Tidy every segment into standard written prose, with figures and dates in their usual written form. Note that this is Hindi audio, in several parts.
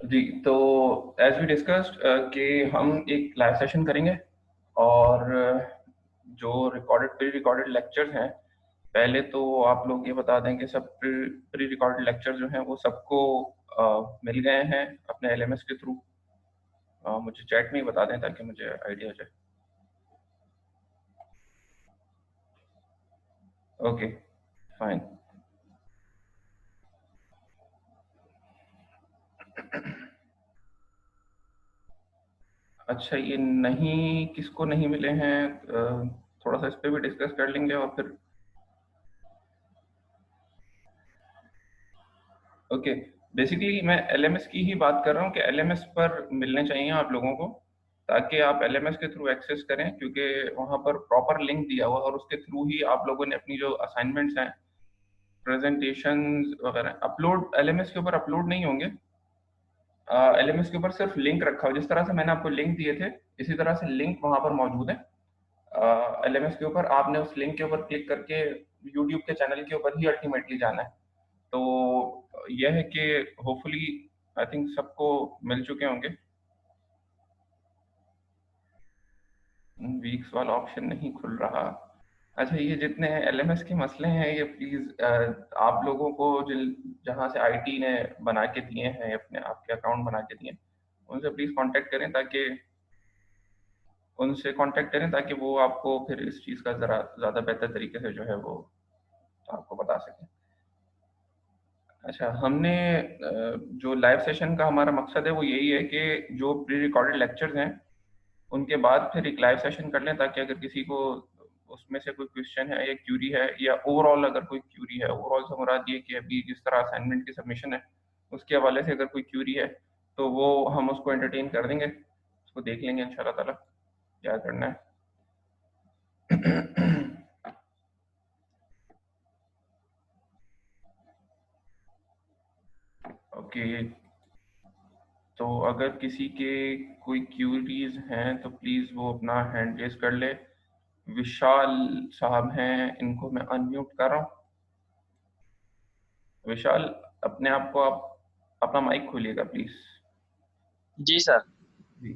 जी, तो एज वी डिस्कस्ड कि हम एक लाइव सेशन करेंगे और जो प्री रिकॉर्डेड लेक्चर्स हैं, पहले तो आप लोग ये बता दें कि सब प्री रिकॉर्डेड लेक्चर जो हैं वो सबको मिल गए हैं अपने एलएमएस के थ्रू। मुझे चैट में ही बता दें ताकि मुझे आइडिया हो जाए। Okay, fine. अच्छा, ये नहीं, किसको नहीं मिले हैं? थोड़ा सा इस पे भी डिस्कस कर लेंगे और फिर ओके। बेसिकली मैं एलएमएस की ही बात कर रहा हूँ कि एलएमएस पर मिलने चाहिए आप लोगों को, ताकि आप एलएमएस के थ्रू एक्सेस करें, क्योंकि वहाँ पर प्रॉपर लिंक दिया हुआ है और उसके थ्रू ही आप लोगों ने अपनी जो असाइनमेंट्स हैं, प्रेजेंटेशंस वगैरह अपलोड एलएमएस के ऊपर अपलोड नहीं होंगे। एलएमएस के ऊपर सिर्फ लिंक रखा हो, जिस तरह से मैंने आपको लिंक दिए थे इसी तरह से लिंक वहाँ पर मौजूद है। एलएमएस के ऊपर आपने उस लिंक के ऊपर क्लिक करके यूट्यूब के चैनल के ऊपर ही अल्टीमेटली जाना है। तो यह है कि होपफुली आई थिंक सबको मिल चुके होंगे। वीक्स वाला ऑप्शन नहीं खुल रहा। अच्छा, ये जितने एलएमएस के मसले हैं ये प्लीज आप लोगों को जहाँ से आईटी ने बना के दिए हैं, अपने आपके अकाउंट बना के दिए हैं, उनसे प्लीज कांटेक्ट करें ताकि वो आपको फिर इस चीज़ का ज़रा ज़्यादा बेहतर तरीके से जो है वो आपको बता सकें। अच्छा, हमने जो लाइव सेशन का हमारा मकसद है वो यही है कि जो प्री रिकॉर्डेड लेक्चर्स हैं उनके बाद फिर एक लाइव सेशन कर लें, ताकि अगर किसी को उसमें से कोई क्वेश्चन है या क्यूरी है, या ओवरऑल अगर कोई क्यूरी है, ओवरऑल से मुराद ये कि अभी जिस तरह असाइनमेंट की सबमिशन है उसके हवाले से अगर कोई क्यूरी है तो वो हम उसको एंटरटेन कर देंगे, उसको देख लेंगे इंशाल्लाह ताला क्या करना है। ओके, तो अगर किसी के कोई क्यूरीज हैं तो प्लीज़ वो अपना हैंड रेज कर ले। विशाल साहब हैं, इनको मैं अनम्यूट कर रहा हूँ। विशाल, अपने आप को आप अपना माइक खोलिएगा प्लीज। जी सर। जी,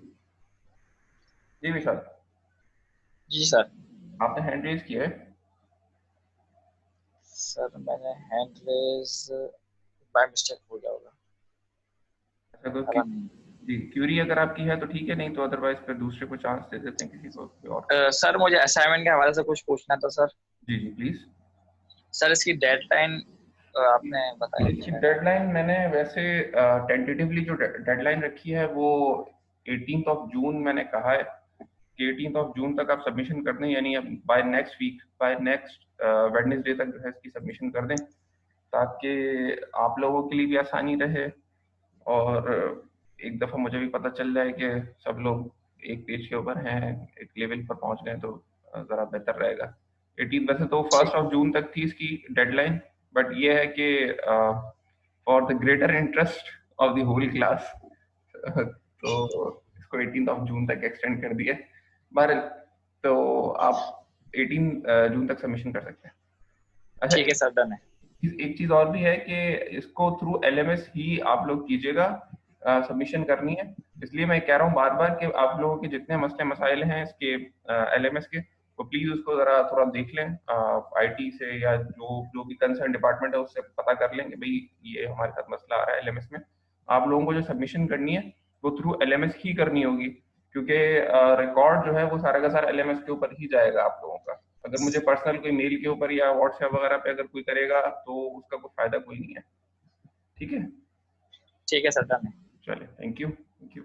जी विशाल, जी सर। आपने हैंड रेज किया है। सर मैंने हैंड रेज बाय मिस्टेक हो गया होगा। ऐसा कोई पता नहीं। जी, क्यूरी अगर आपकी है तो ठीक है, नहीं तो अदरवाइज फिर दूसरे को चांस दे देते हैं, किसी को कोई और को। सर मुझे असाइनमेंट के हवाले से कुछ पूछना था सर। जी जी प्लीज। सर इसकी डेडलाइन आपने बताई थी इसकी शायद। डेडलाइन मैंने वैसे टेंटेटिवली जो डेडलाइन रखी है वो 18th ऑफ जून मैंने कहा है कि 18th ऑफ जून तक आप सबमिशन कर दें, यानी by next week, by next Wednesday तक जो है इसकी सबमिशन कर दें, ताकि आप लोगों के लिए भी आसानी रहे और एक दफ़ा मुझे भी पता चल जाए कि सब लोग एक पेज के ऊपर हैं, एक लेवल पर पहुंच गए, तो ज़रा बेहतर रहेगा। 18 वैसे तो ठीक। 1 जून तक थी इसकी डेडलाइन, बट ये है कि for the greater interest of the whole class तो इसको 18 जून तक एक्सटेंड कर दिया। बहरहाल, तो आप 18 जून तक सबमिशन कर सकते हैं। अच्छा, ठीक है सर, डन है। एक चीज और भी है कि इसको थ्रू एलएमएस ही आप लोग कीजिएगा, सबमिशन करनी है। इसलिए मैं कह रहा हूँ बार बार कि आप लोगों के जितने मसले मसाइल हैं इसके एलएमएस के, तो प्लीज उसको जरा थोड़ा देख लें, आईटी से या जो जो भी कंसर्न डिपार्टमेंट है उससे पता कर लें कि भाई ये हमारे साथ मसला आ रहा है एलएमएस में। आप लोगों को जो सबमिशन करनी है वो थ्रू एलएमएस ही करनी होगी, क्योंकि रिकॉर्ड जो है वो सारा का सारा एलएमएस के ऊपर ही जाएगा आप लोगों का। अगर मुझे पर्सनल कोई मेल के ऊपर या व्हाट्सएप वगैरह पे अगर कोई करेगा तो उसका कोई फायदा कोई नहीं है। ठीक है, ठीक है सर, डन है। चलिए, थैंक यू, थैंक यू।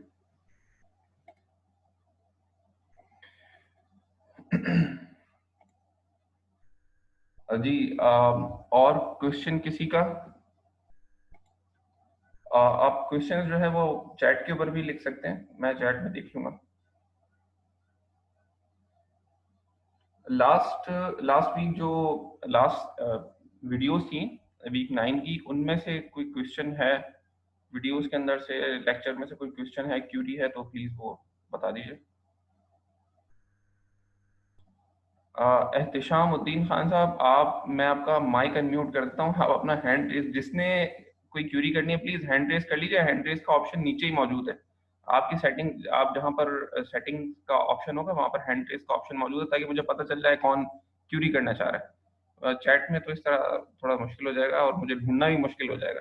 जी, और क्वेश्चन किसी का? आप क्वेश्चन जो है वो चैट के ऊपर भी लिख सकते हैं, मैं चैट में देख लूंगा। लास्ट लास्ट वीक जो लास्ट वीडियोस थी वीक 9 की, उनमें से कोई क्वेश्चन है वीडियोस के अंदर से, लेक्चर में से कोई क्वेश्चन है, क्यूरी है, तो प्लीज वो बता दीजिए। एहतिशाम उद्दीन खान साहब, आप, मैं आपका माइक अनम्यूट करता हूँ, आप अपना हैंड, जिसने कोई क्यूरी करनी है प्लीज हैंड रेस कर लीजिए, हैंड रेस का ऑप्शन नीचे ही मौजूद है। आपकी सेटिंग, आप जहाँ पर सेटिंग का ऑप्शन होगा वहाँ पर हैंड रेस का ऑप्शन मौजूद है, ताकि मुझे पता चल जाए कौन क्यूरी करना चाह रहा है। चैट में तो इस तरह थोड़ा मुश्किल हो जाएगा और मुझे ढूंढना भी मुश्किल हो जाएगा।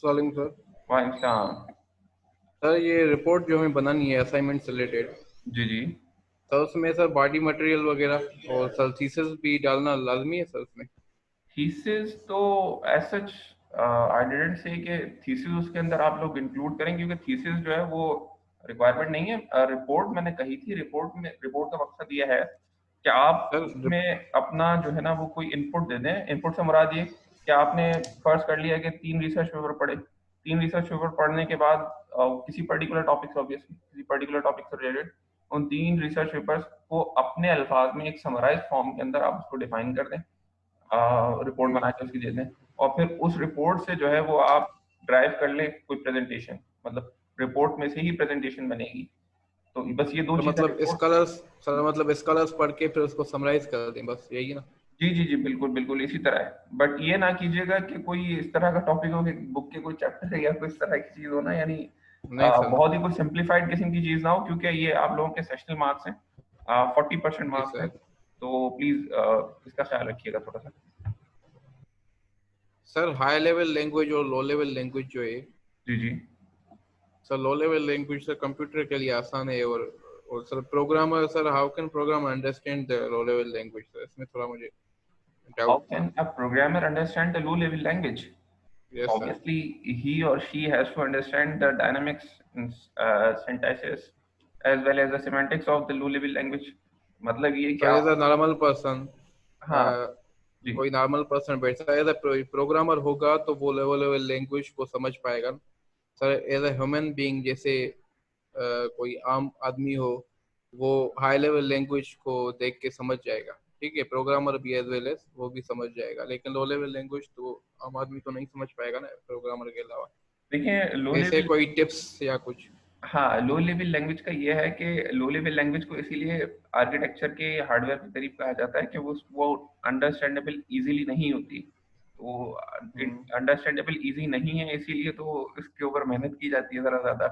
सर हाँ सर ये रिपोर्ट जो हमें बनानी है असाइनमेंट से रिलेटेड, जी जी। सर उसमें सर बॉडी मटेरियल वगैरह और सर थीसिस भी डालना लाजमी है सर उसमें? थीसिस तो as such I didn't say कि थीसिस उसके अंदर आप लोग इंक्लूड करें, क्योंकि थीसिस जो है वो रिक्वायरमेंट नहीं है। रिपोर्ट मैंने कही थी, रिपोर्ट का मकसद ये है कि आप सर उसमें अपना जो है ना वो कोई इनपुट दे दें। इनपुट से मुराद ये कि आपने फर्ज कर लिया कि 3 रिसर्च पेपर पढ़े, 3 रिसर्च पेपर पढ़ने के बाद किसी पर्टिकुलर टॉपिक से, ऑब्वियसली किसी पर्टिकुलर टॉपिक से रिलेटेड उन 3 रिसर्च पेपर्स को अपने अल्फाज में एक समराइज फॉर्म के अंदर आप उसको डिफाइन कर दें, रिपोर्ट बना के उसकी दे दें, और फिर उस रिपोर्ट से जो है वो आप ड्राइव कर लें कोई प्रेजेंटेशन, मतलब रिपोर्ट में से ही प्रेजेंटेशन बनेगी। तो बस ये दो तो चीजें मतलब रिपोर्ट। स्कॉलर्स, सर मतलब स्कॉलर्स पढ़ के फिर उसको समराइज कर दें, बस यही ना? जी जी जी, बिल्कुल बिल्कुल इसी तरह है। बट ये ना कीजिएगा कि कोई इस तरह का टॉपिक हो कि बुक के कोई चैप्टर है या कोई इस तरह की चीज हो ना, यानी नहीं सर। बहुत ही कोई सिंप्लीफाइड किस्म की चीज ना हो, क्योंकि ये आप लोगों के सेशनल मार्क्स हैं, 40% जी मार्क्स हैं। सर। तो प्लीज इसका ख्याल रखिएगा थोड़ा सा। सर हाई लेवल लैंग्वेज और लो लेवल लैंग्वेज जो है, जी जी। Sir low level language sir computer के लिए आसान है, और sir programmer, sir how can programmer understand the low level language? Sir इसमें थोड़ा मुझे How डाउट था। can a programmer understand the low-level language? Yes sir. Obviously, he or she has to understand the dynamics, syntaxes, as well as the semantics of the low-level language. मतलब ये कि सर एज आप, अ नॉर्मल पर्सन, हाँ जी कोई नॉर्मल पर्सन बैठा है एज अ प्रोग्रामर होगा तो वो लेवल लेवल लैंग्वेज को समझ पाएगा। Sir as a human being जैसे कोई आम आदमी हो, वो हाई लेवल लैंग्वेज को देख के समझ जाएगा, ठीक है, प्रोग्रामर भी एज वेल एज वो भी समझ जाएगा, लेकिन लो लेवल लैंग्वेज तो आम आदमी तो नहीं समझ पाएगा ना प्रोग्रामर के अलावा। देखिए लो ऐसे लेवल, कोई टिप्स या कुछ? हाँ लो लेवल लैंग्वेज का ये है कि लो लेवल लैंग्वेज को इसीलिए आर्किटेक्चर के हार्डवेयर के करीब कहा जाता है कि वो अंडरस्टैंडेबल इजीली नहीं होती। तो हम्म, अंडरस्टैंडेबल इजी नहीं है, इसीलिए तो इसके ऊपर मेहनत की जाती है ज़रा ज़्यादा।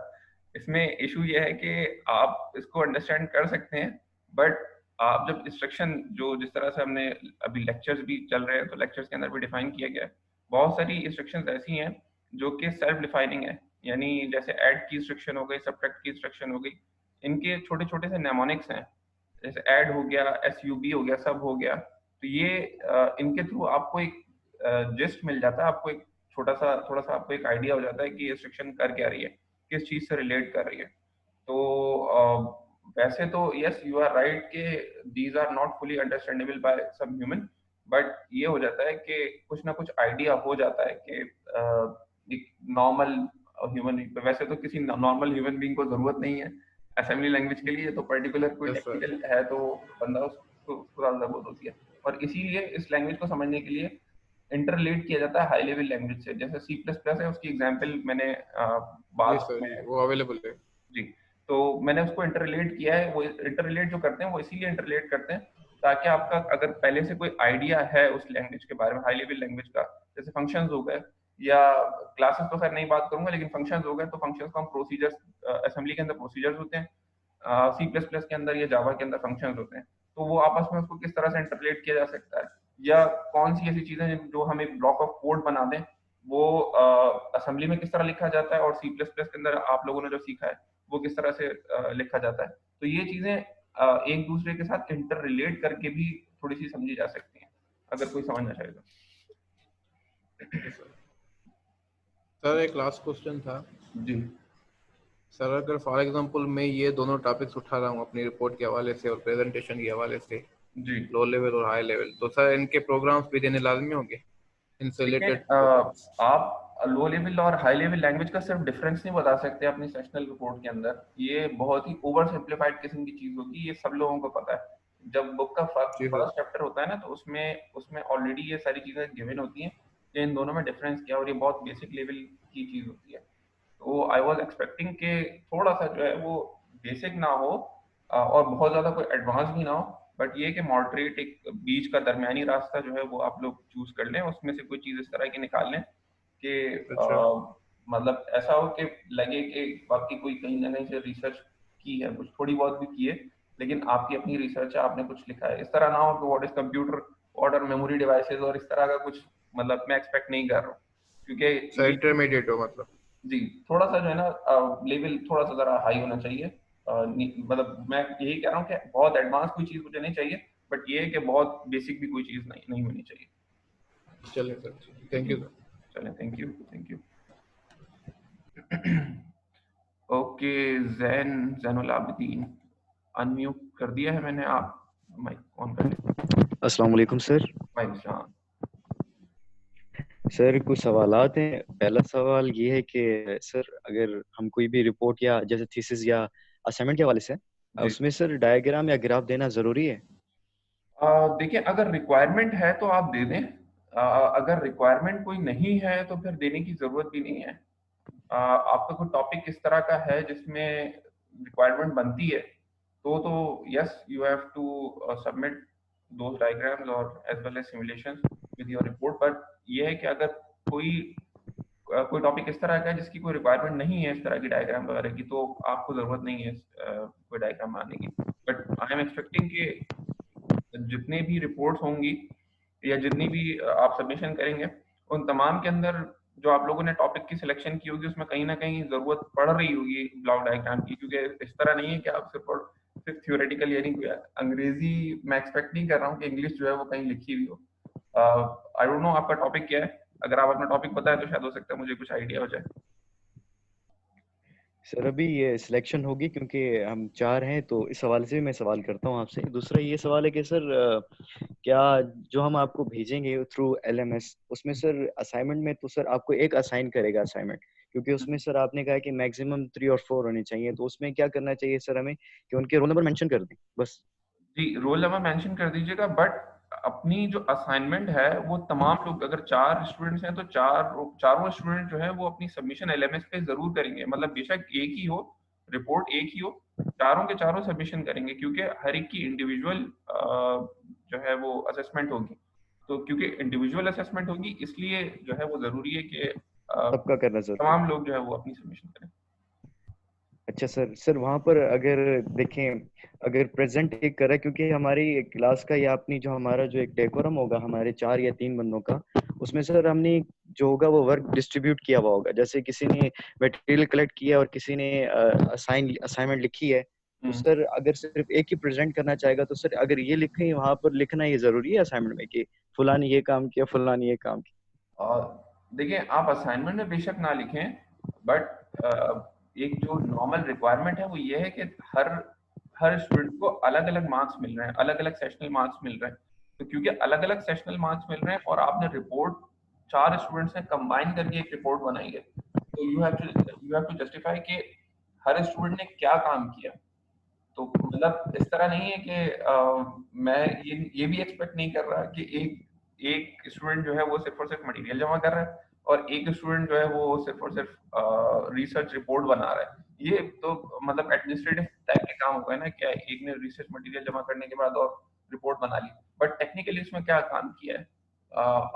इसमें इशू ये है कि आप इसको अंडरस्टैंड कर सकते हैं, बट आप जब इंस्ट्रक्शन, जो जिस तरह से हमने अभी लेक्चर्स भी चल रहे हैं तो लेक्चर्स के अंदर भी डिफाइन किया गया है, बहुत सारी इंस्ट्रक्शंस ऐसी हैं जो कि सेल्फ डिफाइनिंग है। यानी जैसे ऐड की इंस्ट्रक्शन हो गई, सब्ट्रैक्ट की इंस्ट्रक्शन हो गई, इनके छोटे छोटे से नेमोनिक्स हैं। जैसे ऐड हो गया, SUB हो गया, सब हो गया, तो ये इनके थ्रू आपको एक जिस्ट मिल जाता है, आपको एक छोटा सा थोड़ा सा आपको एक आइडिया हो जाता है कि इंस्ट्रक्शन कर क्या रही है, किस चीज से रिलेट कर रही है। तो वैसे तो यस यू आर राइट कि these are not fully understandable by some human, but ये हो जाता है कि कुछ ना कुछ आइडिया हो जाता है कि एक नॉर्मल ह्यूमन, वैसे तो किसी नॉर्मल ह्यूमन बीइंग को जरूरत नहीं है असेंबली लैंग्वेज के लिए, तो पर्टिकुलर कोई यस सर। टेक्निकल है तो बंदा उसको ज्यादा जरूरत होती है। और इसीलिए इस लैंग्वेज को समझने के लिए इंटरलेट किया जाता है हाई लेवल लैंग्वेज से। जैसे C++ है, उसकी एग्जांपल मैंने जी बाद सर, में, जी वो अवेलेबल है। जी, तो मैंने उसको इंटरलेट किया है। वो इंटरलेट जो करते हैं वो इसीलिए इंटरलेट करते हैं ताकि आपका अगर पहले से कोई आइडिया है उस लैंग्वेज के बारे में, हाई लेवल लैंग्वेज का, जैसे फंक्शंस हो गए या क्लासेस, तो खैर नहीं बात करूंगा, लेकिन फंक्शंस हो गए, तो फंक्शंस को हम प्रोसीजर्स, असेंबली के अंदर प्रोसीजर्स होते हैं, C++ के अंदर या जावा के अंदर फंक्शंस होते हैं, तो वो आपस में उसको किस तरह से इंटरलेट किया जा सकता है, या कौन सी ऐसी चीजें जो हम एक ब्लॉक ऑफ कोड बना दें, वो असेंबली में किस तरह लिखा जाता है, और C++ के अंदर आप लोगों ने जो सीखा है वो किस तरह से लिखा जाता है। तो ये चीजें एक दूसरे के साथ इंटर रिलेट करके भी थोड़ी सी समझी जा सकती हैं, अगर कोई समझना चाहे तो। जी सर। सर एक लास्ट क्वेश्चन था। जी सर अगर फॉर एग्जांपल मैं ये दोनों टॉपिक्स उठा रहा हूँ अपनी रिपोर्ट के हवाले से और प्रेजेंटेशन के हवाले से, जी। लो लेवल और हाई लेवल, तो सर इनके प्रोग्राम्स भी देने लाजमी होंगे, इनसे देखिए रिलेटेड प्रोग्राम्स? आप लो लेवल और हाई लेवल लैंग्वेज का सिर्फ डिफरेंस नहीं बता सकते अपनी सेशनल रिपोर्ट के अंदर, ये बहुत ही ओवर सिंप्लीफाइड किस्म की चीज होगी, ये सब लोगों को पता है। जब बुक का जी सर। फर्स्ट चैप्टर होता है ना, तो उसमें उसमें ऑलरेडी ये सारी चीजें गिवन होती हैं कि इन दोनों में डिफरेंस क्या है, और ये बहुत बेसिक लेवल की चीज होती है। तो आई वाज एक्सपेक्टिंग कि थोड़ा सा जो है वो बेसिक ना हो, और बहुत ज़्यादा कोई एडवांस भी ना हो, बट ये कि मॉडरेट एक बीच का दरमियानी रास्ता जो है वो आप लोग चूज कर लें, उसमें से कोई चीज़ इस तरह की निकाल लें कि अच्छा। मतलब ऐसा हो कि लगे कि बाकी कोई कहीं ना कहीं से रिसर्च की है, कुछ थोड़ी बहुत भी की है, लेकिन आपकी अपनी रिसर्च है, आपने कुछ लिखा है। इस तरह ना हो कि what is computer order memory devices और इस तरह का कुछ, मतलब मैं एक्सपेक्ट नहीं कर रहा हूँ, क्योंकि सर ये इंटरमीडिएट हो मतलब। जी थोड़ा सा जो है ना लेवल थोड़ा सा जरा हाई होना चाहिए। मतलब मैं यही कह रहा हूँ कि बहुत एडवांस कोई चीज़ मुझे नहीं चाहिए, बट ये है कि बहुत बेसिक भी कोई चीज़ नहीं नहीं होनी चाहिए। चलिए सर, थैंक जी यू सर। चलें, thank you thank you. Okay, Zainul Abidin unmute कर दिया है मैंने, आप माइक ऑन कर लें। अस्सलाम वालेकुम सर। माइक सलाम। सर कुछ सवालात हैं। पहला सवाल ये है कि सर अगर हम कोई भी रिपोर्ट या जैसे थीसिस या असाइनमेंट के हवाले से जी उसमें सर डायग्राम या ग्राफ देना ज़रूरी है? देखिए, अगर रिक्वायरमेंट है तो आप दे दें, अगर रिक्वायरमेंट कोई नहीं है तो फिर देने की ज़रूरत भी नहीं है। आपका कोई टॉपिक इस तरह का है जिसमें रिक्वायरमेंट बनती है तो yes you have to submit those diagrams और as well as simulation with your report. But ये है कि अगर कोई कोई टॉपिक इस तरह का है जिसकी कोई रिक्वायरमेंट नहीं है इस तरह की डायग्राम वगैरह की, तो आपको ज़रूरत नहीं है कोई डायग्राम बनाने की। बट आई एम एक्सपेक्टिंग कि जितने भी रिपोर्ट्स होंगी या जितनी भी आप सबमिशन करेंगे, उन तमाम के अंदर जो आप लोगों ने टॉपिक की सिलेक्शन की होगी उसमें कहीं ना कहीं ज़रूरत पड़ रही होगी ब्लॉक डायग्राम की, क्योंकि इस तरह नहीं है कि आप सिर्फ थ्योरेटिकल, यानी कोई अंग्रेजी मैं एक्सपेक्ट नहीं कर रहा हूँ कि इंग्लिश जो है वो कहीं लिखी हुई हो। आई डोंट नो आपका टॉपिक क्या है, अगर आप अपना टॉपिक बताएं तो शायद हो सकता है मुझे कुछ आइडिया हो जाए। सर अभी ये सिलेक्शन होगी क्योंकि हम 4 हैं, तो इस हवाले से भी मैं सवाल करता हूँ आपसे। दूसरा ये सवाल है कि सर क्या जो हम आपको भेजेंगे थ्रू एलएमएस उसमें सर असाइनमेंट में तो सर आपको एक असाइन करेगा असाइनमेंट, क्योंकि उसमें सर आपने कहा कि मैक्सिमम 3 और 4 होने चाहिए, तो उसमें क्या करना चाहिए सर हमें कि उनके रोल नंबर मेंशन कर दें बस? जी रोल नंबर मेंशन कर दीजिएगा, बट अपनी जो असाइनमेंट है वो तमाम लोग, अगर 4 स्टूडेंट्स हैं तो चारों स्टूडेंट जो है वो अपनी सबमिशन एलएमएस पे जरूर करेंगे। मतलब बेशक एक ही हो, रिपोर्ट एक ही हो, चारों के चारों सबमिशन करेंगे, क्योंकि हर एक की इंडिविजुअल जो है वो असेसमेंट होगी। तो क्योंकि इंडिविजुअल असेसमेंट होगी इसलिए जो है वो जरूरी है कि सबका करना जरूरी है। तमाम लोग जो है वो अपनी सबमिशन करें। अच्छा सर, सर वहाँ पर अगर देखें, अगर प्रेजेंट एक करा, क्योंकि हमारी क्लास का या अपनी जो हमारा जो एक डेकोरम होगा हमारे 4 या 3 बंदों का, उसमें सर हमने जो होगा वो वर्क डिस्ट्रीब्यूट किया हुआ होगा। जैसे किसी ने मटेरियल कलेक्ट किया और किसी ने असाइनमेंट लिखी है, तो सर अगर सिर्फ एक ही प्रेजेंट करना चाहेगा तो सर अगर ये लिखें वहाँ पर लिखना ये जरूरी है असाइनमेंट में कि फुला ने ये काम किया, फुला ने ये काम किया? और देखिए, आप असाइनमेंट में बेशक ना लिखें, बट एक जो नॉर्मल रिक्वायरमेंट है वो ये है कि हर हर स्टूडेंट को अलग अलग मार्क्स मिल रहे हैं, अलग अलग सेशनल मार्क्स मिल रहे हैं। तो क्योंकि अलग अलग सेशनल मार्क्स मिल रहे हैं और आपने रिपोर्ट 4 स्टूडेंट्स ने कंबाइन करके एक रिपोर्ट बनाई है, तो यू हैव टू जस्टिफाई कि हर स्टूडेंट ने क्या काम किया। तो मतलब इस तरह नहीं है कि मैं ये भी एक्सपेक्ट नहीं कर रहा कि एक एक स्टूडेंट जो है वो सिर्फ और सिर्फ मटेरियल जमा कर रहा है और एक स्टूडेंट जो है वो सिर्फ और सिर्फ रिसर्च रिपोर्ट बना रहा है। ये तो मतलब एडमिनिस्ट्रेटिव टाइप के काम हो गए ना, क्या एक ने रिसर्च मटेरियल जमा करने के बाद और रिपोर्ट बना ली, बट टेक्निकली इसमें क्या काम किया है,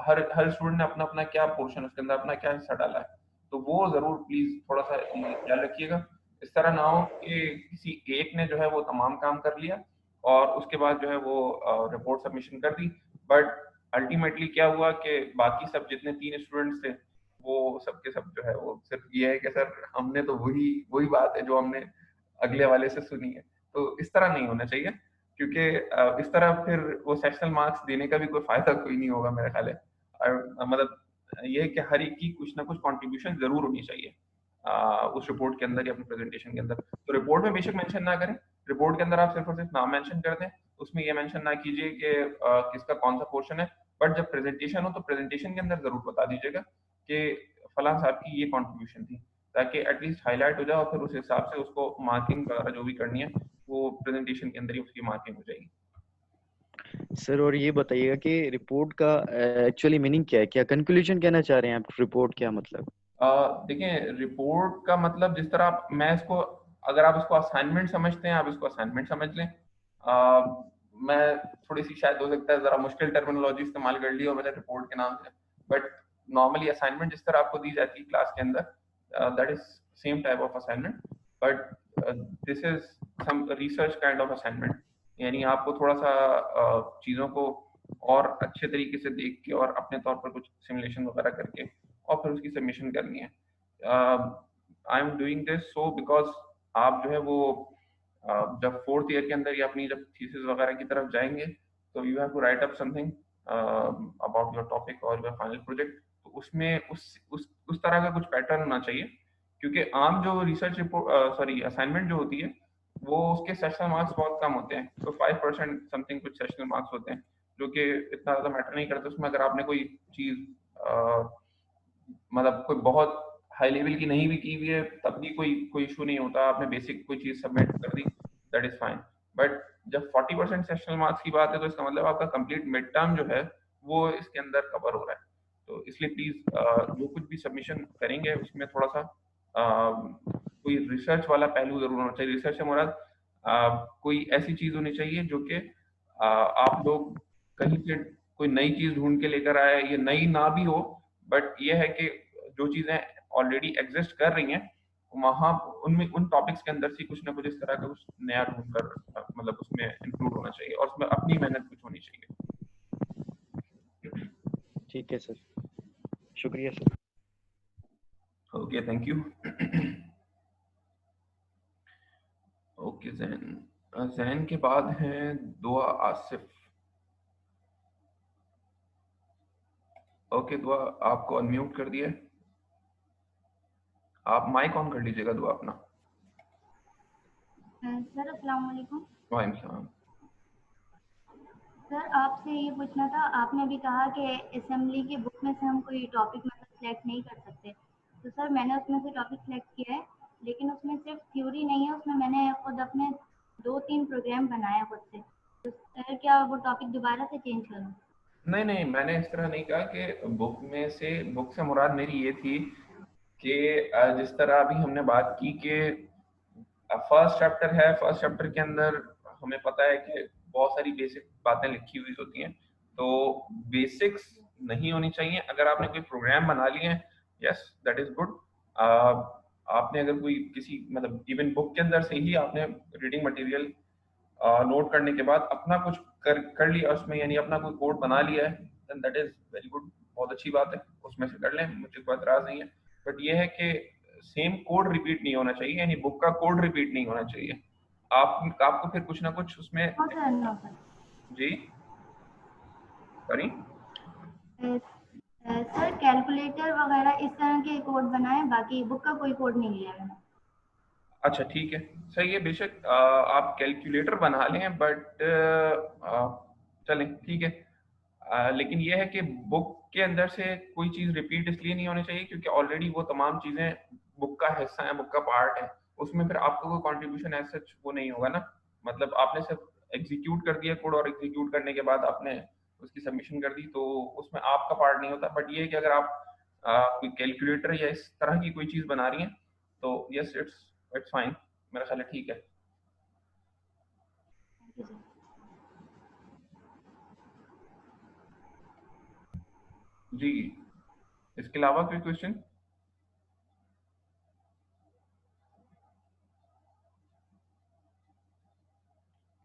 हर हर स्टूडेंट ने अपना अपना क्या पोर्शन, उसके अंदर अपना क्या हिस्सा डाला है। तो वो जरूर प्लीज थोड़ा सा ख्याल रखिएगा। इस तरह ना हो कि किसी एक ने जो है वो तमाम काम कर लिया और उसके बाद जो है वो रिपोर्ट सबमिशन कर दी, बट अल्टीमेटली क्या हुआ कि बाकी सब जितने 3 स्टूडेंट्स थे वो सब के सब जो है वो सिर्फ ये है कि सर हमने तो वही वही बात है जो हमने अगले वाले से सुनी है। तो इस तरह नहीं होना चाहिए, क्योंकि इस तरह फिर वो सेक्शनल मार्क्स देने का भी कोई फायदा कोई नहीं होगा मेरे ख्याल है। मतलब ये है कि हर एक की कुछ ना कुछ कंट्रीब्यूशन जरूर होनी चाहिए उस रिपोर्ट के अंदर या अपने प्रेजेंटेशन के अंदर। तो रिपोर्ट में बेशक मेंशन ना करें, रिपोर्ट के अंदर आप सिर्फ और सिर्फ नाम मेंशन कर दें, उसमें ये मेंशन ना कीजिए कि किसका कौन सा पोर्शन है। बट जब प्रेजेंटेशन हो तो प्रेजेंटेशन के अंदर जरूर बता दीजिएगा कि फलां साहब की ये कंट्रीब्यूशन थी, ताकि एटलीस्ट हाईलाइट हो जाए और फिर उस हिसाब से उसको मार्किंग वगैरह जो भी करनी है वो प्रेजेंटेशन के अंदर ही उसकी मार्किंग हो जाएगी। सर और ये बताइएगा कि रिपोर्ट का एक्चुअली मीनिंग क्या है? क्या कंक्लूजन कहना चाह रहे हैं आप? रिपोर्ट क्या मतलब? देखिए, रिपोर्ट का मतलब जिस तरह मैं इसको, अगर आप इसको असाइनमेंट समझते हैं आप इसको असाइनमेंट समझ लें। मैं थोड़ी सी शायद हो सकता है जरा मुश्किल टर्मिनोलॉजी इस्तेमाल कर ली हो मैंने रिपोर्ट के नाम से, बट नॉर्मली असाइनमेंट जिस तरह आपको दी जाती है क्लास के अंदर that is same type of assignment, but this is some research kind of assignment, यानी आपको थोड़ा सा चीज़ों को और अच्छे तरीके से देख के और अपने तौर पर कुछ सिमुलेशन वगैरह करके और फिर उसकी सबमिशन करनी है। I am doing this so because आप जो है वो जब फोर्थ ईयर के अंदर या अपनी जब थीसिस वगैरह की तरफ जाएंगे तो you have to write up something about your topic और योर फाइनल प्रोजेक्ट, तो उसमें उस तरह का कुछ पैटर्न होना चाहिए, क्योंकि आम जो रिसर्च रिपोर्ट सॉरी असाइनमेंट जो होती है वो उसके सेशनल मार्क्स बहुत कम होते हैं, तो 5% समथिंग कुछ सेशनल मार्क्स होते हैं जो कि इतना ज़्यादा मैटर नहीं करता। उसमें अगर आपने कोई चीज़ मतलब कोई बहुत हाई लेवल की नहीं भी की हुई है तब भी कोई इशू नहीं होता, आपने बेसिक कोई चीज़ सबमिट कर दी, दैट इज फाइन। बट जब 40% सेशनल मार्क्स की बात है तो इसका मतलब आपका कंप्लीट मिड टर्म जो है वो इसके अंदर कवर हो रहा है। तो इसलिए प्लीज़ जो कुछ भी सबमिशन करेंगे उसमें थोड़ा सा कोई रिसर्च वाला पहलू जरूर होना चाहिए। रिसर्च से मुराद कोई ऐसी चीज़ होनी चाहिए जो कि आप लोग कहीं से कोई नई चीज़ ढूंढ के लेकर आए, ये नई ना भी हो बट ये है कि जो चीज़ें ऑलरेडी एग्जिस्ट कर रही हैं वहाँ उनमें उन टॉपिक्स के अंदर से कुछ ना कुछ इस तरह का कुछ नया ढूंढ कर मतलब उसमें इंक्लूड होना चाहिए और उसमें अपनी मेहनत कुछ होनी चाहिए। ठीक है सर, शुक्रिया sir. Okay, thank you. Okay Jain के बाद हैं दुआ आसिफ। ओके दुआ, आपको अनम्यूट कर दिया है, आप माइक ऑन कर लीजिएगा दुआ अपना। सर अस्सलाम वालेकुम। वालेकुम सलाम। सर आपसे ये पूछना था, आपने अभी कहा कि असेंबली की बुक में से हम कोई टॉपिक मतलब सेलेक्ट नहीं कर सकते, तो सर मैंने उसमें से टॉपिक सेलेक्ट किया है लेकिन उसमें सिर्फ थ्योरी नहीं है, उसमें मैंने खुद अपने 2-3 प्रोग्राम बनाए खुद से, तो सर क्या वो टॉपिक दोबारा से चेंज करूँ? नहीं नहीं, मैंने इस तरह नहीं कहा कि बुक से मुराद मेरी ये थी कि जिस तरह अभी हमने बात की कि फर्स्ट चैप्टर है, फर्स्ट चैप्टर के अंदर हमें पता है कि बहुत सारी बेसिक बातें लिखी हुई होती हैं, तो बेसिक्स नहीं होनी चाहिए। अगर आपने कोई प्रोग्राम बना लिए हैं, यस दैट इज गुड। आपने अगर कोई किसी मतलब इवन बुक के अंदर से ही आपने रीडिंग मटेरियल नोट करने के बाद अपना कुछ कर लिया उसमें, यानी अपना कोई कोड बना लिया है, then that is very good, बहुत अच्छी बात है, उसमें से कर लें, मुझे कोई एतराज नहीं है। बट ये है कि सेम कोड रिपीट नहीं होना चाहिए, यानी बुक का कोड रिपीट नहीं होना चाहिए। आपको फिर कुछ ना कुछ उसमें नो सर, नो सर। जी सॉरी सर कैलकुलेटर वगैरह इस तरह के कोड बनाए, बाकी बुक का कोई कोड नहीं लिया मैंने। अच्छा ठीक है, सही है, बेशक आप कैलकुलेटर बना लें, बट चलें ठीक है। लेकिन यह है कि बुक के अंदर से कोई चीज़ रिपीट इसलिए नहीं होनी चाहिए क्योंकि ऑलरेडी वो तमाम चीज़ें बुक का हिस्सा है, बुक का पार्ट है, उसमें फिर आपका कोई कंट्रीब्यूशन एज सच वो नहीं होगा ना। मतलब आपने सिर्फ एग्जीक्यूट कर दिया कोड और एग्जीक्यूट करने के बाद आपने उसकी सबमिशन कर दी, तो उसमें आपका पार्ट नहीं होता। बट ये है कि अगर आप कोई कैलकुलेटर या इस तरह की कोई चीज़ बना रही हैं तो यस इट्स फाइन, मेरा ख्याल है ठीक है। Thank you sir. जी, इसके अलावा कोई क्वेश्चन?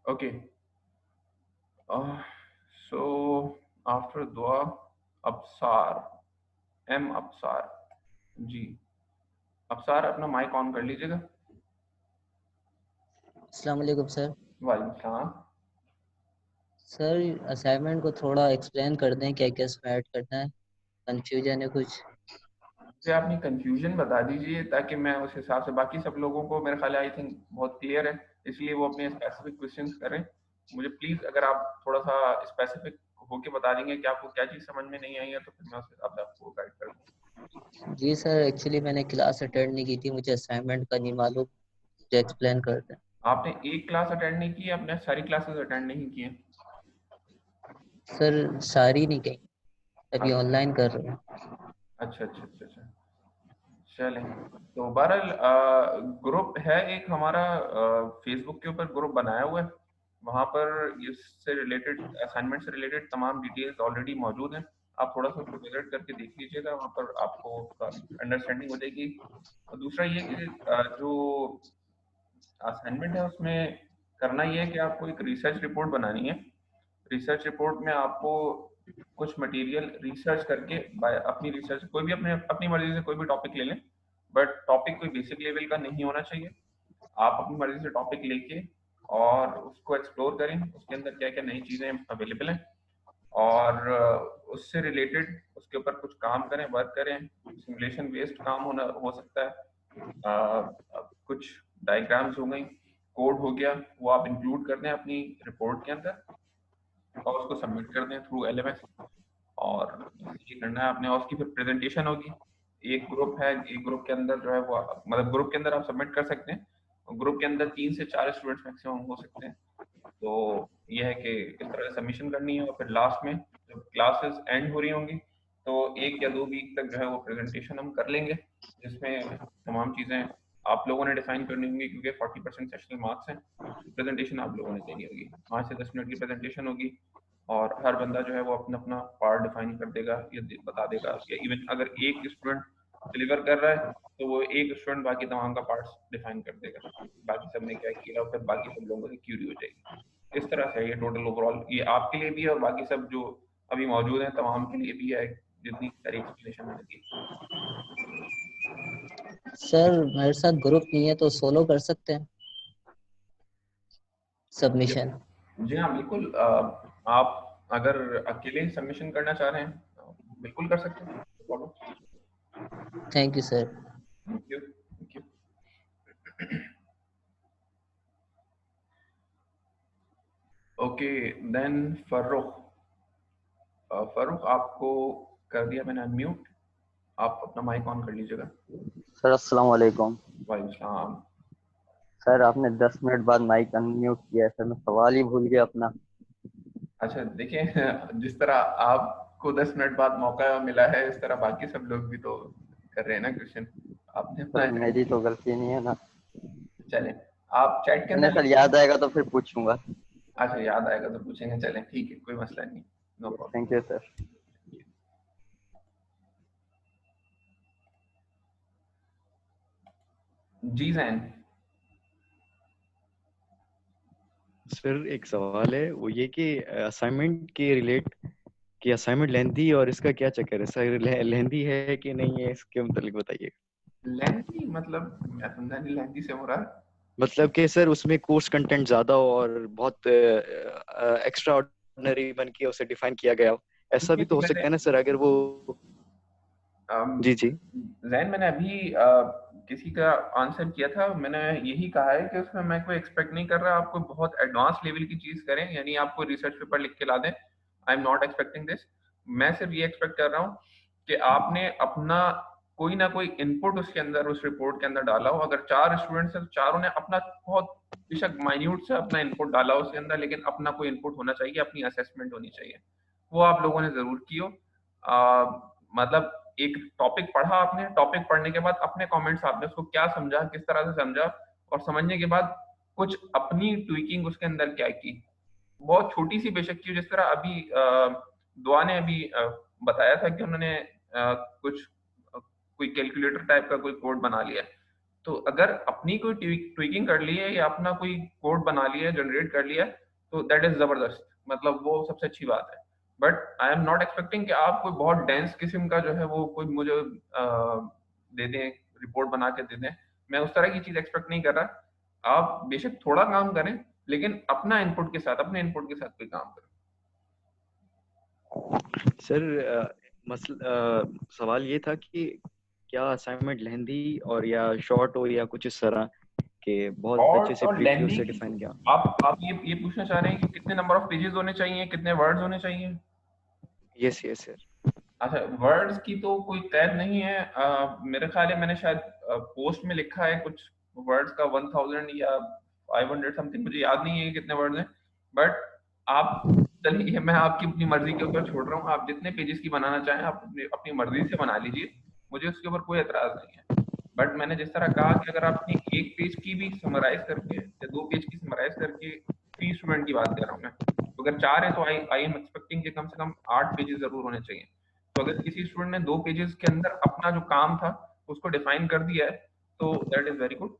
ओके, सो आफ्टर दुआ अबसार, एम अबसार जी, अबसार अपना माइक ऑन कर लीजिएगा। अस्सलाम वालेकुम सर। वालेकुम सलाम। सर असाइनमेंट को थोड़ा एक्सप्लेन कर दें, क्या क्या इसमें ऐड करना है, कंफ्यूजन है कुछ। मुझे अपनी कंफ्यूजन बता दीजिए ताकि मैं उस हिसाब से, बाकी सब लोगों को मेरे ख्याल आई थिंक बहुत क्लियर है, इसलिए वो अपने स्पेसिफिक क्वेश्चंस करें। मुझे प्लीज़ अगर आप थोड़ा सा स्पेसिफिक होके बता देंगे कि आपको क्या चीज़ समझ में नहीं आई है तो फिर मैं उस हिसाब से आपको गाइड कर दूँ। जी सर, एक्चुअली मैंने क्लास अटेंड नहीं की थी, मुझे असाइनमेंट का नहीं मालूम, जो एक्सप्लेन कर दें। आपने एक क्लास अटेंड नहीं की, आपने सारी क्लासेस अटेंड नहीं की हैं? सर सारी नहीं गई, अभी अच्छा ऑनलाइन कर रहे हैं। अच्छा अच्छा अच्छा अच्छा, चलें। तो बहरहाल ग्रुप है एक हमारा, फेसबुक के ऊपर ग्रुप बनाया हुआ है, वहाँ पर इससे रिलेटेड, असाइनमेंट से रिलेटेड तमाम डिटेल्स ऑलरेडी मौजूद हैं। आप थोड़ा सा उसको विजिट करके देख लीजिएगा, वहाँ पर आपको अंडरस्टैंडिंग हो जाएगी। और दूसरा ये कि जो असाइनमेंट है उसमें करना ये है कि आपको एक रिसर्च रिपोर्ट बनानी है। रिसर्च रिपोर्ट में आपको कुछ मटेरियल रिसर्च करके अपनी रिसर्च, कोई भी अपनी मर्जी से कोई भी टॉपिक ले लें, बट टॉपिक कोई बेसिक लेवल का नहीं होना चाहिए। आप अपनी मर्जी से टॉपिक लेके और उसको एक्सप्लोर करें, उसके अंदर क्या क्या नई चीज़ें अवेलेबल हैं, और उससे रिलेटेड उसके ऊपर कुछ काम करें, वर्क करें। सिमुलेशन बेस्ड काम हो सकता है। कुछ डायग्राम्स हो गई, कोड हो गया, वो आप इंक्लूड कर दें अपनी रिपोर्ट के अंदर और उसको सबमिट कर दें थ्रू LMS। और ये करना है आपने, और उसकी फिर प्रेजेंटेशन होगी। एक ग्रुप है, एक ग्रुप के अंदर जो है वो मतलब ग्रुप के अंदर आप सबमिट कर सकते हैं, ग्रुप के अंदर 3 से 4 स्टूडेंट्स मैक्सिमम हो सकते हैं। तो ये है कि इस तरह से सबमिशन करनी है, और फिर लास्ट में जब क्लासेस एंड हो रही होंगी तो 1 या 2 वीक तक जो है वो प्रेजेंटेशन हम कर लेंगे, जिसमें तमाम चीज़ें आप लोगों ने डिफाइन करनी होंगी, क्योंकि 40% सेशनल मार्क्स हैं। प्रेजेंटेशन आप लोगों ने देनी होगी, 5 से 10 मिनट की प्रेजेंटेशन होगी, और हर बंदा जो है वो अपना अपना पार्ट डिफाइन कर देगा, या बता देगा। या इवन अगर एक स्टूडेंट डिलीवर कर रहा है तो वो एक स्टूडेंट बाकी तमाम का पार्ट्स डिफाइन कर देगा, बाकी सब ने क्या किया, और फिर बाकी सब लोगों की क्यूरी हो जाएगी। इस तरह से ये टोटल ओवरऑल ये आपके लिए भी है, और बाकी सब जो अभी मौजूद हैं तमाम के लिए भी है, जितनी सारी एक्सप्लेनेशन मैंने दी। सर मेरे साथ ग्रुप नहीं है तो सोलो कर सकते हैं सबमिशन? जी हाँ, बिल्कुल। आप अगर अकेले सबमिशन करना चाह रहे हैं तो बिल्कुल कर सकते हैं। Thank you sir. Thank you, thank you. Okay then Farrukh, Farrukh आपको कर दिया मैंने अनम्यूट, आप अपना माइक ऑन कर लीजिएगा। सर अस्सलाम वालेकुम। वालेकुम सलाम। सर आपने 10 मिनट बाद माइक अनम्यूट किया है सर, मैं सवाल ही भूल गया अपना। अच्छा देखिए, जिस तरह आपको 10 मिनट बाद मौका मिला है, इस तरह बाकी सब लोग भी तो कर रहे हैं ना क्वेश्चन। आपने अपना सर मेरी तो गलती नहीं है ना। चलें, आप चैट के मैंने अंदर सर याद आएगा तो फिर पूछूंगा। अच्छा याद आएगा तो पूछेंगे, चलें ठीक है, कोई मसला नहीं, no problem. Thank you sir. जी जैन। सर एक सवाल है, वो ये कि असाइनमेंट के रिलेट कि असाइनमेंट लेंथी और इसका क्या चक्कर है सर, लेंथी है कि नहीं है, इसके मतलब बताइए। लेंथी मतलब मैं समझा नहीं, लेंथी से हो रहा है मतलब कि सर उसमें कोर्स कंटेंट ज्यादा हो और बहुत एक्स्ट्रा ऑर्डिनरी बन के उसे डिफाइन किया गया हो, ऐसा भी तो हो सकता है ना सर, अगर वो जी जी जैन मैंने अभी किसी का आंसर किया था, मैंने यही कहा है कि उसमें मैं कोई एक्सपेक्ट नहीं कर रहा आपको बहुत एडवांस लेवल की चीज करें, यानी आपको रिसर्च पेपर लिख के ला दें। I am not expecting this. मैं सिर्फ ये एक्सपेक्ट कर रहा हूँ कि आपने अपना कोई ना कोई इनपुट उसके अंदर, उस रिपोर्ट के अंदर डाला हो। अगर 4 स्टूडेंट्स हैं, चारों ने अपना बहुत बेशक माइन्यूट से अपना इनपुट डाला उसके अंदर, लेकिन अपना कोई इनपुट होना चाहिए, अपनी असेसमेंट होनी चाहिए, वो आप लोगों ने जरूर की हो। मतलब एक टॉपिक पढ़ा आपने, टॉपिक पढ़ने के बाद अपने कमेंट्स आपने उसको क्या समझा, किस तरह से समझा, और समझने के बाद कुछ अपनी ट्विकिंग उसके अंदर क्या की, बहुत छोटी सी बेशक की। जिस तरह अभी दुआ ने अभी बताया था कि उन्होंने कुछ कोई कैलकुलेटर टाइप का कोई कोड बना लिया, तो अगर अपनी कोई ट्विकिंग कर ली है या अपना कोई कोड बना लिया है, जनरेट कर लिया है, तो दैट इज जबरदस्त, मतलब वो सबसे अच्छी बात है। But I am not expecting कि आप कोई बहुत डेंस किस्म का जो है वो कोई मुझे दे दें, रिपोर्ट बना के दे दें। मैं उस तरह की चीज एक्सपेक्ट नहीं कर रहा। आप बेशक थोड़ा काम करें, लेकिन अपना इनपुट के साथ, अपने इनपुट के साथ कोई काम करें। सर सवाल ये था कि क्या असाइनमेंट लेंथी और या शॉर्ट हो या कुछ इस तरह के, बहुत अच्छे से प्रीव्यू से डिफाइन किया। आप ये पूछना चाह रहे हैं कि कितने नंबर ऑफ पेजेस होने चाहिए, कितने वर्ड्स होने चाहिए? Yes yes sir. अच्छा, वर्ड्स की तो कोई कैद नहीं है। मेरे ख्याल है मैंने शायद पोस्ट में लिखा है कुछ वर्ड्स का 1000 या 500 समथिंग, मुझे याद नहीं है कितने वर्ड्स हैं। बट आप चलिए, मैं आपकी अपनी मर्जी के ऊपर छोड़ रहा हूँ, आप जितने पेजेस की बनाना चाहें आप अपनी मर्जी से बना लीजिए, मुझे उसके ऊपर कोई एतराज नहीं है। बट मैंने जिस तरह कहा कि अगर आपने एक पेज की भी समराइज करके या 2 पेज की समराइज करके 3 स्टूडेंट की बात कर रहा हूँ मैं, तो अगर 4 है तो आई एम एक्सपेक्टिंग कि कम से कम 8 पेजेस जरूर होने चाहिए। तो अगर किसी स्टूडेंट ने 2 पेजेस के अंदर अपना जो काम था उसको डिफाइन कर दिया है तो दैट इज वेरी गुड,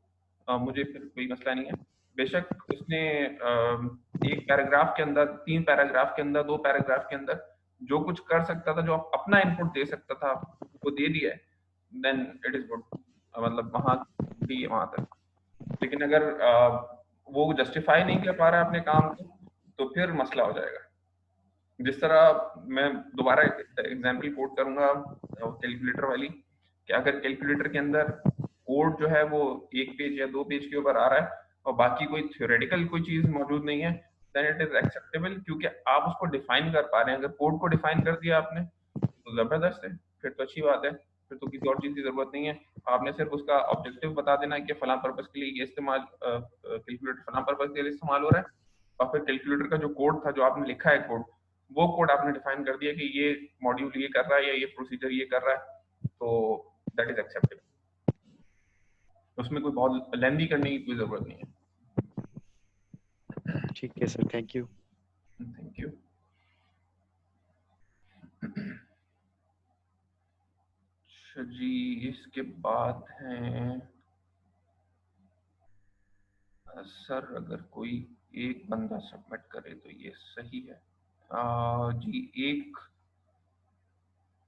मुझे फिर कोई मसला नहीं है। बेशक उसने एक पैराग्राफ के अंदर, 3 पैराग्राफ के अंदर, 2 पैराग्राफ के अंदर जो कुछ कर सकता था, जो अपना इनपुट दे सकता था वो दे दिया है, देन इट इज गुड, मतलब वहां भी वहां तक। लेकिन अगर वो जस्टिफाई नहीं कर पा रहा है अपने काम को तो फिर मसला हो जाएगा। जिस तरह मैं दोबारा एग्जांपल कोट करूंगा कैलकुलेटर वाली, कि अगर कैलकुलेटर के अंदर कोड जो है वो 1 पेज या 2 पेज के ऊपर आ रहा है और बाकी कोई थ्योरेटिकल कोई चीज मौजूद नहीं है, देन इट इज एक्सेप्टेबल, क्योंकि आप उसको डिफाइन कर पा रहे हैं। अगर कोड को डिफाइन कर दिया आपने तो जबरदस्त है, फिर तो अच्छी बात है, फिर तो किसी और चीज की जरूरत नहीं है। आपने सिर्फ उसका ऑब्जेक्टिव बता देना है कि फलां पर्पस के लिए ये इस्तेमाल, कैलकुलेटर फलां पर्पस के लिए इस्तेमाल हो रहा है, और फिर कैलकुलेटर का जो कोड था, जो आपने लिखा है कोड, वो कोड आपने डिफाइन कर दिया कि ये मॉड्यूल ये कर रहा है या ये प्रोसीजर ये कर रहा है, तो दैट इज एक्सेप्टेबल। उसमें कोई बहुत लेंदी करने की कोई जरूरत नहीं है। ठीक है sir, thank you. Thank you. अच्छा जी, इसके बाद हैं सर, अगर कोई एक बंदा सबमिट करे तो ये सही है। जी,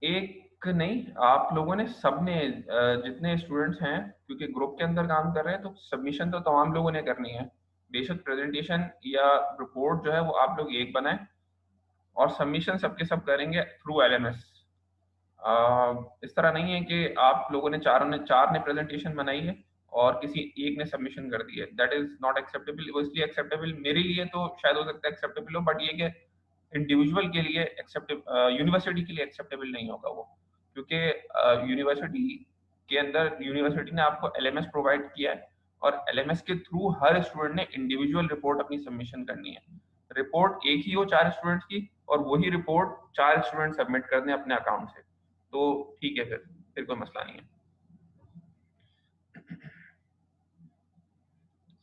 एक नहीं, आप लोगों ने सबने, जितने स्टूडेंट्स हैं, क्योंकि ग्रुप के अंदर काम कर रहे हैं तो सबमिशन तो तमाम लोगों ने करनी है। बेशक प्रेजेंटेशन या रिपोर्ट जो है वो आप लोग एक बनाएं और सबमिशन सबके सब करेंगे थ्रू LMS। इस तरह नहीं है कि आप लोगों ने चार ने प्रेजेंटेशन बनाई है और किसी एक ने सबमिशन कर दी है, दैट इज नॉट एक्सेप्टेबल। वो इसलिए एक्सेप्टेबल मेरे लिए तो शायद हो सकता है एक्सेप्टेबल हो, बट ये कि इंडिविजुअल के लिए एक्सेप्टेबल, यूनिवर्सिटी के लिए एक्सेप्टेबल नहीं होगा वो, क्योंकि यूनिवर्सिटी के अंदर यूनिवर्सिटी ने आपको LMS प्रोवाइड किया है और LMS के थ्रू हर स्टूडेंट ने इंडिविजुअल रिपोर्ट अपनी सबमिशन करनी है। रिपोर्ट एक ही हो 4 स्टूडेंट्स की और वही रिपोर्ट 4 स्टूडेंट सबमिट कर दें अपने अकाउंट से, तो ठीक है, फिर कोई मसला नहीं है।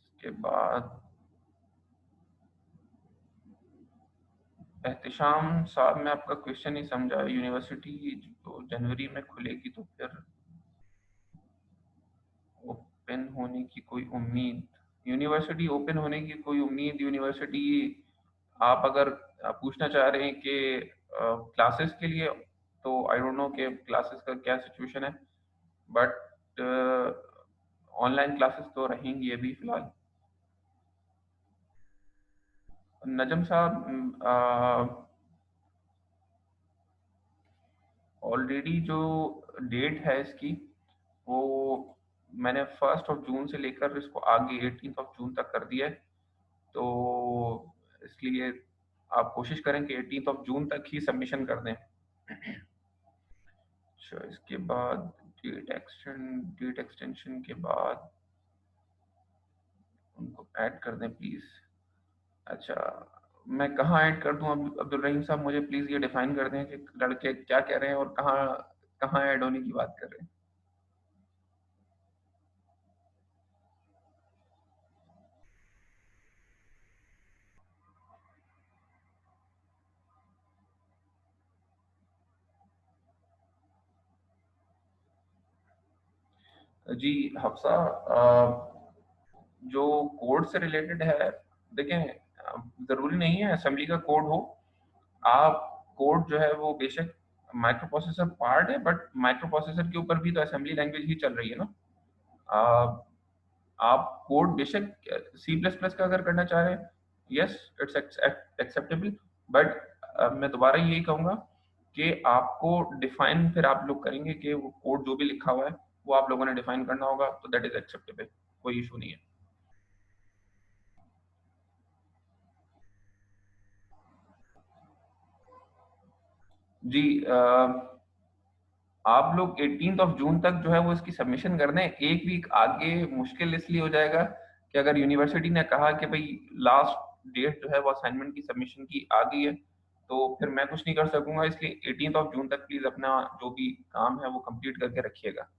इसके बाद एहतिशाम साहब, मैं आपका क्वेश्चन नहीं समझा। यूनिवर्सिटी तो जनवरी में खुलेगी तो फिर ओपन होने की कोई उम्मीद, यूनिवर्सिटी ओपन होने की कोई उम्मीद, यूनिवर्सिटी आप अगर पूछना चाह रहे हैं कि क्लासेस के लिए, तो आई डोंट नो कि क्लासेस का क्या सिचुएशन है, बट ऑनलाइन क्लासेस तो रहेंगी अभी फिलहाल। नजम साहब, ऑलरेडी जो डेट है इसकी, वो मैंने 1 जून से लेकर इसको आगे 18 जून तक कर दिया है, तो इसलिए आप कोशिश करें कि 18 जून तक ही सबमिशन कर दें। अच्छा, इसके बाद डेट एक्सटेंशन के बाद उनको ऐड कर दें प्लीज। अच्छा, मैं कहाँ ऐड कर दूं? अब्दुल रहीम साहब, मुझे प्लीज ये डिफाइन कर दें कि लड़के क्या कह रहे हैं और कहाँ कहाँ ऐड होने की बात कर रहे हैं। जी हफ्सा, जो कोड से रिलेटेड है, देखें, जरूरी नहीं है असेंबली का कोड हो। आप कोड जो है वो बेशक माइक्रो प्रोसेसर पार्ट है, बट माइक्रो प्रोसेसर के ऊपर भी तो असेंबली लैंग्वेज ही चल रही है ना। आ, आप कोड बेशक C++ का अगर करना चाह रहे हैं, यस इट्स एक्सेप्टेबल, बट मैं दोबारा यही कहूँगा कि आपको डिफाइन फिर आप लोग करेंगे कि वो कोड जो भी लिखा हुआ है वो आप लोगों ने डिफाइन करना होगा, तो दैट इज एक्सेप्टेबल, कोई इशू नहीं है। जी, आप लोग 18 जून तक जो है वो इसकी सबमिशन कर दें। एक वीक आगे मुश्किल इसलिए हो जाएगा कि अगर यूनिवर्सिटी ने कहा कि भाई लास्ट डेट जो है वो असाइनमेंट की सबमिशन की आ गई है, तो फिर मैं कुछ नहीं कर सकूंगा। इसलिए 18 जून तक प्लीज अपना जो भी काम है वो कंप्लीट करके रखिएगा।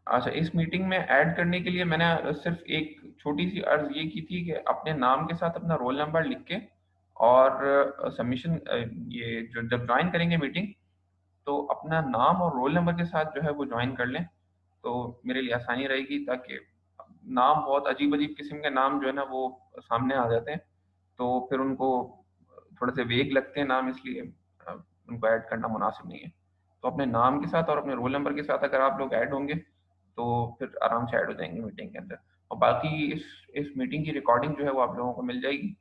अच्छा, इस मीटिंग में ऐड करने के लिए मैंने सिर्फ एक छोटी सी अर्ज ये की थी कि अपने नाम के साथ अपना रोल नंबर लिख के और सबमिशन ये जो जब ज्वाइन करेंगे मीटिंग तो अपना नाम और रोल नंबर के साथ जो है वो ज्वाइन कर लें, तो मेरे लिए आसानी रहेगी। ताकि नाम बहुत अजीब अजीब किस्म के नाम जो है ना वो सामने आ जाते हैं, तो फिर उनको थोड़े से वेग लगते हैं नाम, इसलिए उनको ऐड करना मुनासिब नहीं है। तो अपने नाम के साथ और अपने रोल नंबर के साथ अगर आप लोग ऐड होंगे तो फिर आराम से ऐड हो जाएंगे मीटिंग के अंदर। और बाकी इस मीटिंग की रिकॉर्डिंग जो है वो आप लोगों को मिल जाएगी।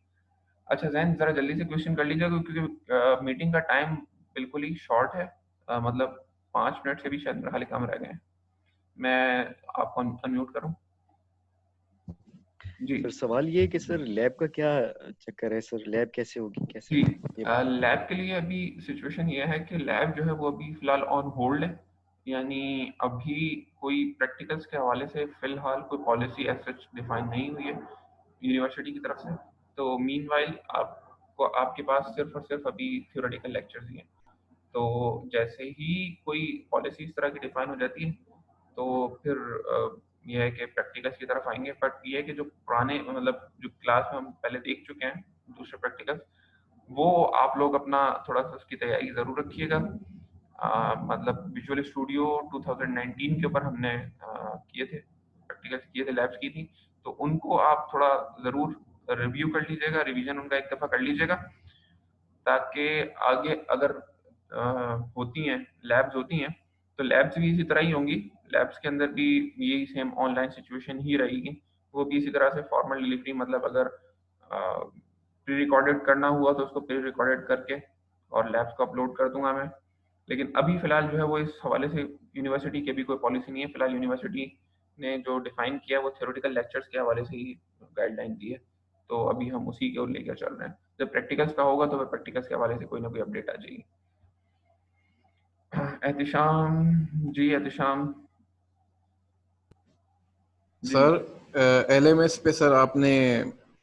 अच्छा जैन, ज़रा जल्दी से क्वेश्चन कर लीजिएगा क्योंकि मीटिंग का टाइम बिल्कुल ही शॉर्ट है। मतलब 5 मिनट से भी शायद मेरे खाली कम रह गए हैं। मैं आपको अनम्यूट करूं? जी सर सवाल ये है कि सर लैब का क्या चक्कर है सर, लैब कैसे होगी, कैसे जी, ये बताइए। लैब के लिए अभी सिचुएशन ये है कि लैब जो है वो अभी फ़िलहाल ऑन होल्ड है। यानी अभी कोई प्रैक्टिकल्स के हवाले से फ़िलहाल कोई पॉलिसी एज़ सच डिफ़ाइन नहीं हुई है यूनिवर्सिटी की तरफ से। तो मीनवाइल आपको आपके पास सिर्फ़ और सिर्फ़ अभी थ्योरेटिकल लेक्चर्स ही हैं। तो जैसे ही कोई पॉलिसी इस तरह की डिफ़ाइन हो जाती है तो फिर ये है कि प्रैक्टिकल्स की तरफ आएँगे। बट ये है कि जो पुराने मतलब जो क्लास में हम पहले देख चुके हैं दूसरे प्रैक्टिकल्स, वो आप लोग अपना थोड़ा-सा उसकी तैयारी ज़रूर रखिएगा। मतलब विजुअल स्टूडियो 2019 के ऊपर हमने किए थे, प्रैक्टिकल्स किए थे, लैब्स की थी, तो उनको आप थोड़ा ज़रूर रिव्यू कर लीजिएगा, रिवीजन उनका एक दफ़ा कर लीजिएगा, ताकि आगे अगर होती हैं लैब्स होती हैं तो लैब्स भी इसी तरह ही होंगी। लैब्स के अंदर भी यही सेम ऑनलाइन सिचुएशन ही रहेगी। वो भी इसी तरह से फॉर्मल डिलीवरी, मतलब अगर प्री रिकॉर्डेड करना हुआ तो उसको प्री रिकॉर्डेड करके और लैब्स को अपलोड कर दूंगा मैं। लेकिन अभी फ़िलहाल जो है वो इस हवाले से यूनिवर्सिटी की भी कोई पॉलिसी नहीं है। फ़िलहाल यूनिवर्सिटी ने जो डिफ़ाइन किया है वो थ्योरेटिकल लेक्चर्स के हवाले से ही गाइडलाइन दी है। तो अभी हम उसी की ओर लेकर चल रहे हैं। जब प्रैक्टिकल्स का होगा तो फिर प्रैक्टिकल्स के हवाले से कोई ना कोई अपडेट आ जाएगी। एहतिशाम जी, एहतिशाम जी। सर एलएमएस पे सर आपने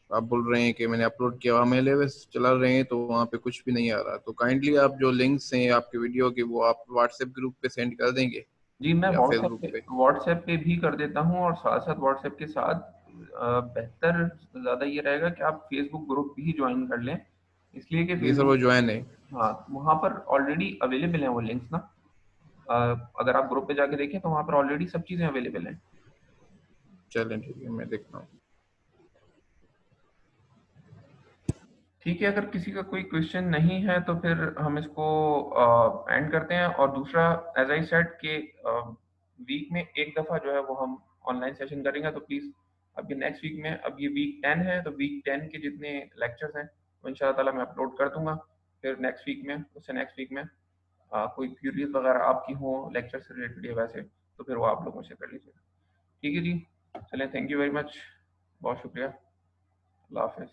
आप बोल रहे हैं कि मैंने अपलोड किया, हम एलएमएस चला रहे हैं तो वहाँ पे कुछ भी नहीं आ रहा। तो काइंडली आप जो लिंक्स हैं आपके वीडियो के वो आप व्हाट्सएप ग्रुप पे सेंड कर देंगे जी, मैं या फेसबुक पे? व्हाट्सएप पे भी कर देता हूँ और साथ-साथ व्हाट्सएप के साथ बेहतर ज़्यादा ये रहेगा कि आप फेसबुक ग्रुप भी ज्वाइन कर लें। इसलिए कि जी सर, वो फेसबुक, ज्वाइन है। हाँ, वहाँ पर ऑलरेडी अवेलेबल हैं वो लिंक्स ना। अगर आप ग्रुप पे जाके देखें तो वहाँ पर ऑलरेडी सब चीज़ें अवेलेबल हैं। चलें ठीक है, मैं देखता हूँ। ठीक है, अगर किसी का कोई क्वेश्चन नहीं है तो फिर हम इसको एंड करते हैं। और दूसरा, एज आई सेड कि वीक में एक दफ़ा जो है वो हम ऑनलाइन सेशन करेंगे, तो प्लीज़ अब ये नेक्स्ट वीक में, अब ये वीक 10 है तो वीक 10 के जितने लेक्चर्स हैं वो इंशाल्लाह ताला मैं अपलोड कर दूंगा। फिर नेक्स्ट वीक में, उससे नेक्स्ट वीक में कोई क्यूरीज वगैरह आपकी हो लेक्चर से रिलेटेड या वैसे, तो फिर वो आप लोगों से कर लीजिएगा। ठीक है जी, चलें, थैंक यू वेरी मच, बहुत शुक्रिया, अल्लाह हाफिज़।